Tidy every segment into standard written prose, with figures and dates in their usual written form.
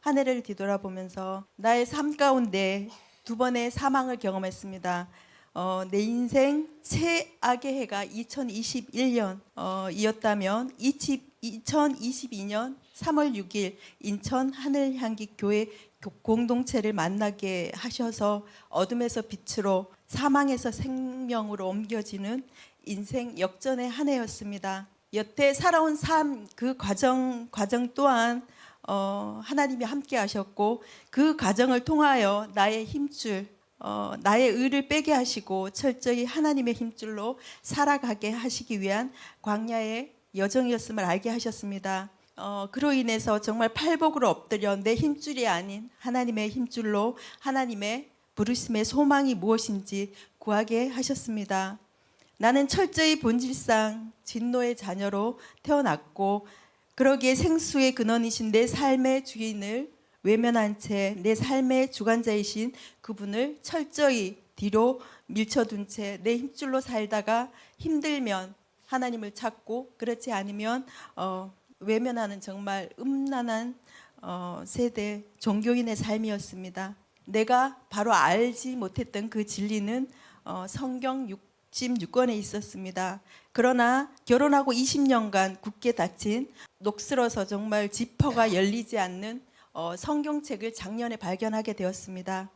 한 해를 뒤돌아보면서 나의 삶 가운데 두 번의 사망을 경험했습니다. 내 인생 최악의 해가 2021년 이었다면 2022년 3월 6일 인천 하늘향기 교회 공동체를 만나게 하셔서 어둠에서 빛으로 사망에서 생명으로 옮겨지는 인생 역전의 한 해였습니다. 여태 살아온 삶 그 과정 또한 하나님이 함께 하셨고 그 과정을 통하여 나의 힘줄 나의 의를 빼게 하시고 철저히 하나님의 힘줄로 살아가게 하시기 위한 광야의 여정이었음을 알게 하셨습니다. 그로 인해서 정말 팔복으로 엎드려 내 힘줄이 아닌 하나님의 힘줄로 하나님의 부르심의 소망이 무엇인지 구하게 하셨습니다. 나는 철저히 본질상 진노의 자녀로 태어났고 그러기에 생수의 근원이신 내 삶의 주인을 외면한 채 내 삶의 주관자이신 그분을 철저히 뒤로 밀쳐둔 채 내 힘줄로 살다가 힘들면 하나님을 찾고 그렇지 않으면 외면하는 정말 음란한 세대 종교인의 삶이었습니다. 내가 바로 알지 못했던 그 진리는 성경 66권에 있었습니다. 그러나 결혼하고 20년간 굳게 닫힌 녹슬어서 정말 지퍼가 열리지 않는 성경책을 작년에 발견하게 되었습니다.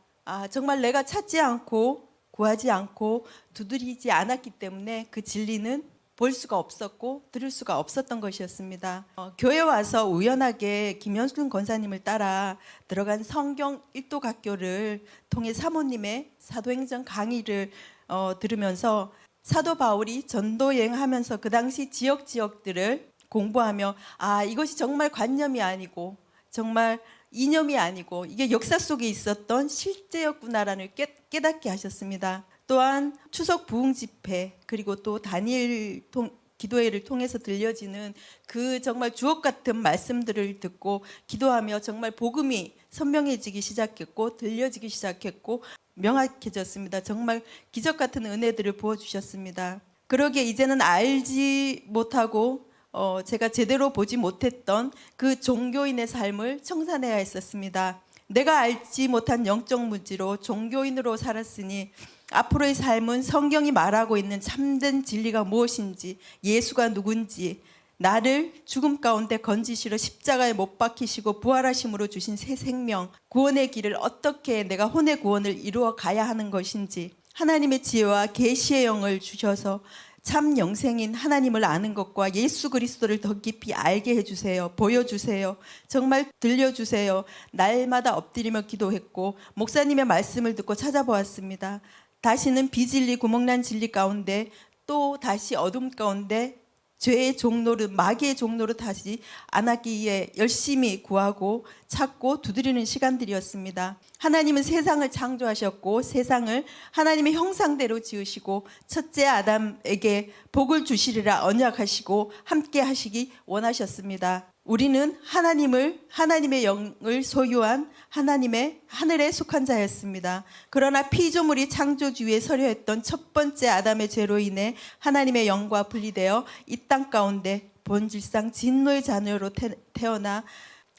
정말 내가 찾지 않고 구하지 않고 두드리지 않았기 때문에 그 진리는 볼 수가 없었고 들을 수가 없었던 것이었습니다. 교회 와서 우연하게 김현순 권사님을 따라 들어간 성경 1도 학교를 통해 사모님의 사도행전 강의를 들으면서 사도 바울이 전도 여행하면서 그 당시 지역들을 공부하며 이것이 정말 관념이 아니고 정말 이념이 아니고 이게 역사 속에 있었던 실제였구나라는 깨닫게 하셨습니다. 또한 추석 부흥 집회 그리고 또 다니엘 기도회를 통해서 들려지는 그 정말 주옥 같은 말씀들을 듣고 기도하며 정말 복음이 선명해지기 시작했고 들려지기 시작했고 명확해졌습니다. 정말 기적 같은 은혜들을 부어주셨습니다. 그러기에 이제는 알지 못하고 제가 제대로 보지 못했던 그 종교인의 삶을 청산해야 했었습니다. 내가 알지 못한 영적 무지로 종교인으로 살았으니 앞으로의 삶은 성경이 말하고 있는 참된 진리가 무엇인지 예수가 누군지 나를 죽음 가운데 건지시러 십자가에 못 박히시고 부활하심으로 주신 새 생명 구원의 길을 어떻게 내가 혼의 구원을 이루어 가야 하는 것인지 하나님의 지혜와 계시의 영을 주셔서 참 영생인 하나님을 아는 것과 예수 그리스도를 더 깊이 알게 해주세요. 보여주세요. 정말 들려주세요. 날마다 엎드리며 기도했고 목사님의 말씀을 듣고 찾아보았습니다. 다시는 비진리 구멍난 진리 가운데 또 다시 어둠 가운데 죄의 종노릇 마귀의 종노릇 다시 안 하기에 열심히 구하고 찾고 두드리는 시간들이었습니다. 하나님은 세상을 창조하셨고 세상을 하나님의 형상대로 지으시고 첫째 아담에게 복을 주시리라 언약하시고 함께 하시기 원하셨습니다. 우리는 하나님의 영을 소유한 하나님의 하늘에 속한 자였습니다. 그러나 피조물이 창조주위에 서려했던 첫 번째 아담의 죄로 인해 하나님의 영과 분리되어 이 땅 가운데 본질상 진노의 자녀로 태어나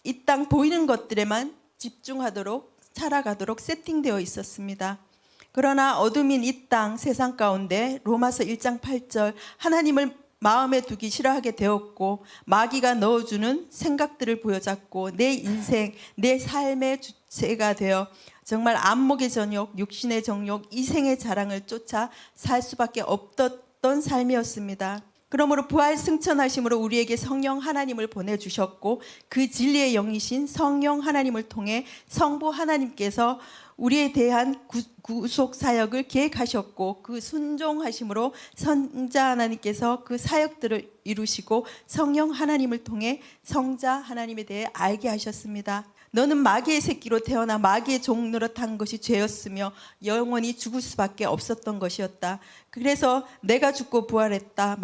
이 땅 보이는 것들에만 집중하도록 살아가도록 세팅되어 있었습니다. 그러나 어둠인 이 땅 세상 가운데 로마서 1장 8절 하나님을 마음에 두기 싫어하게 되었고 마귀가 넣어주는 생각들을 부여잡고 내 인생 내 삶의 주체가 되어 정말 안목의 정욕 육신의 정욕 이생의 자랑을 쫓아 살 수밖에 없었던 삶이었습니다. 그러므로 부활 승천하심으로 우리에게 성령 하나님을 보내주셨고 그 진리의 영이신 성령 하나님을 통해 성부 하나님께서 우리에 대한 구속 사역을 계획하셨고 그 순종하심으로 성자 하나님께서 그 사역들을 이루시고 성령 하나님을 통해 성자 하나님에 대해 알게 하셨습니다. 너는 마귀의 새끼로 태어나 마귀의 종 노릇한 것이 죄였으며 영원히 죽을 수밖에 없었던 것이었다. 그래서 내가 죽고 부활했다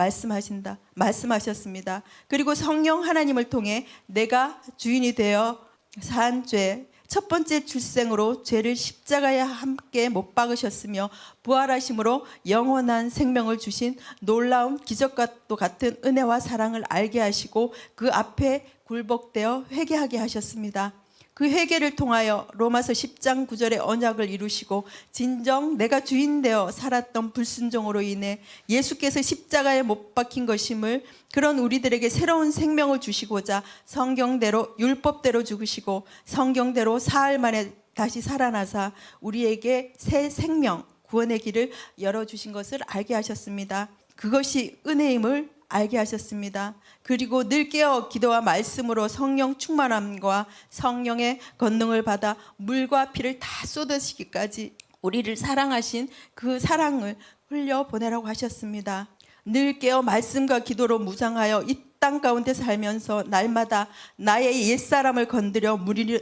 말씀하셨습니다. 그리고 성령 하나님을 통해 내가 주인이 되어 산 죄 첫 번째 출생으로 죄를 십자가에 함께 못 박으셨으며 부활하심으로 영원한 생명을 주신 놀라운 기적과도 같은 은혜와 사랑을 알게 하시고 그 앞에 굴복되어 회개하게 하셨습니다. 그 회개를 통하여 로마서 10장 9절의 언약을 이루시고 진정 내가 주인 되어 살았던 불순종으로 인해 예수께서 십자가에 못 박힌 것임을, 그런 우리들에게 새로운 생명을 주시고자 성경대로 율법대로 죽으시고 성경대로 사흘 만에 다시 살아나사 우리에게 새 생명, 구원의 길을 열어주신 것을 알게 하셨습니다. 그것이 은혜임을 알게 하셨습니다. 그리고 늘 깨어 기도와 말씀으로 성령 충만함과 성령의 권능을 받아 물과 피를 다 쏟으시기까지 우리를 사랑하신 그 사랑을 흘려보내라고 하셨습니다. 늘 깨어 말씀과 기도로 무장하여 이 땅 가운데 살면서 날마다 나의 옛사람을 건드려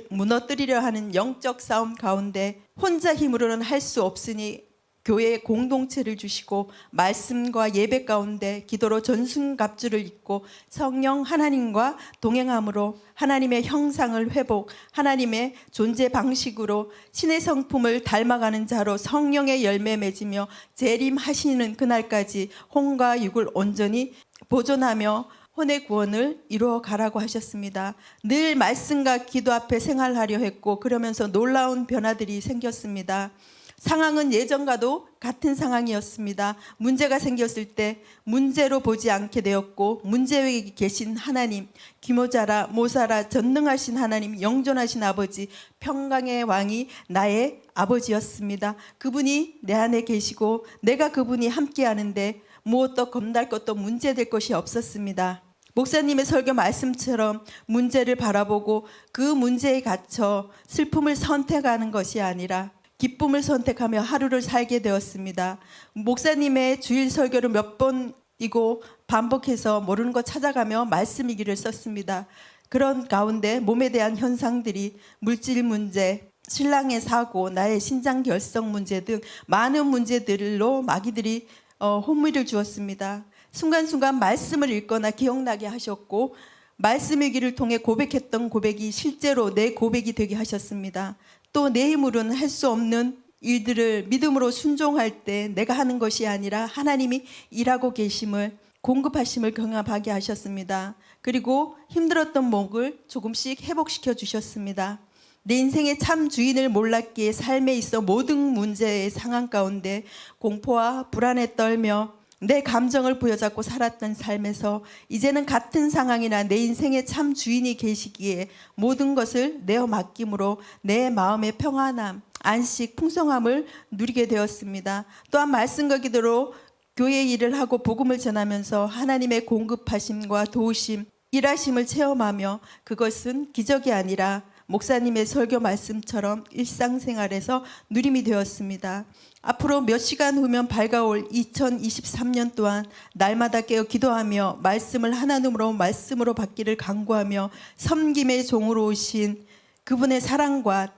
무너뜨리려 하는 영적 싸움 가운데 혼자 힘으로는 할 수 없으니 교회의 공동체를 주시고 말씀과 예배 가운데 기도로 전순갑주를 입고 성령 하나님과 동행함으로 하나님의 형상을 회복, 하나님의 존재 방식으로 신의 성품을 닮아가는 자로 성령의 열매 맺으며 재림하시는 그날까지 혼과 육을 온전히 보존하며 혼의 구원을 이루어 가라고 하셨습니다. 늘 말씀과 기도 앞에 생활하려 했고 그러면서 놀라운 변화들이 생겼습니다. 상황은 예전과도 같은 상황이었습니다. 문제가 생겼을 때 문제로 보지 않게 되었고 문제 위에 계신 하나님, 기모자라 모사라 전능하신 하나님, 영존하신 아버지, 평강의 왕이 나의 아버지였습니다. 그분이 내 안에 계시고 내가 그분이 함께 하는데 무엇도 겁날 것도 문제될 것이 없었습니다. 목사님의 설교 말씀처럼 문제를 바라보고 그 문제에 갇혀 슬픔을 선택하는 것이 아니라 기쁨을 선택하며 하루를 살게 되었습니다. 목사님의 주일 설교를 몇 번이고 반복해서 모르는 것 찾아가며 말씀이기를 썼습니다. 그런 가운데 몸에 대한 현상들이 물질 문제, 신랑의 사고, 나의 신장 결석 문제 등 많은 문제들로 마귀들이 혼미를 주었습니다. 순간순간 말씀을 읽거나 기억나게 하셨고 말씀의 길을 통해 고백했던 고백이 실제로 내 고백이 되게 하셨습니다. 또 내 힘으로는 할 수 없는 일들을 믿음으로 순종할 때 내가 하는 것이 아니라 하나님이 일하고 계심을, 공급하심을 경험하게 하셨습니다. 그리고 힘들었던 목을 조금씩 회복시켜 주셨습니다. 내 인생의 참 주인을 몰랐기에 삶에 있어 모든 문제의 상황 가운데 공포와 불안에 떨며 내 감정을 부여잡고 살았던 삶에서 이제는 같은 상황이나 내 인생의 참 주인이 계시기에 모든 것을 내어 맡김으로 내 마음의 평안함, 안식, 풍성함을 누리게 되었습니다. 또한 말씀과 기도로 교회 일을 하고 복음을 전하면서 하나님의 공급하심과 도우심, 일하심을 체험하며 그것은 기적이 아니라 목사님의 설교 말씀처럼 일상생활에서 누림이 되었습니다. 앞으로 몇 시간 후면 밝아올 2023년 또한 날마다 깨어 기도하며 말씀을 하나님으로 말씀으로 받기를 간구하며 섬김의 종으로 오신 그분의 사랑과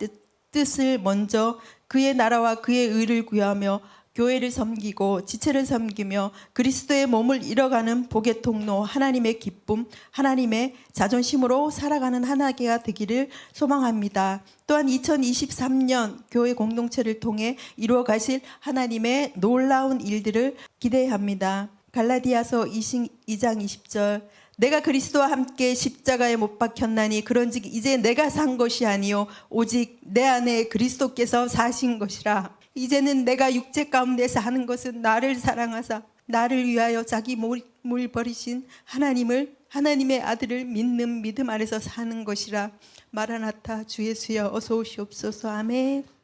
뜻을 먼저 그의 나라와 그의 의를 구하며 교회를 섬기고 지체를 섬기며 그리스도의 몸을 이뤄가는 복의 통로, 하나님의 기쁨, 하나님의 자존심으로 살아가는 하나님가 되기를 소망합니다. 또한 2023년 교회 공동체를 통해 이루어 가실 하나님의 놀라운 일들을 기대합니다. 갈라디아서 2장 20절, 내가 그리스도와 함께 십자가에 못 박혔나니 그런즉 이제 내가 산 것이 아니요 오직 내 안에 그리스도께서 사신 것이라. 이제는 내가 육체 가운데서 하는 것은 나를 사랑하사 나를 위하여 자기 몸을 버리신 하나님의 아들을 믿는 믿음 안에서 사는 것이라. 마라나타 주 예수여 어서 오시옵소서. 아멘.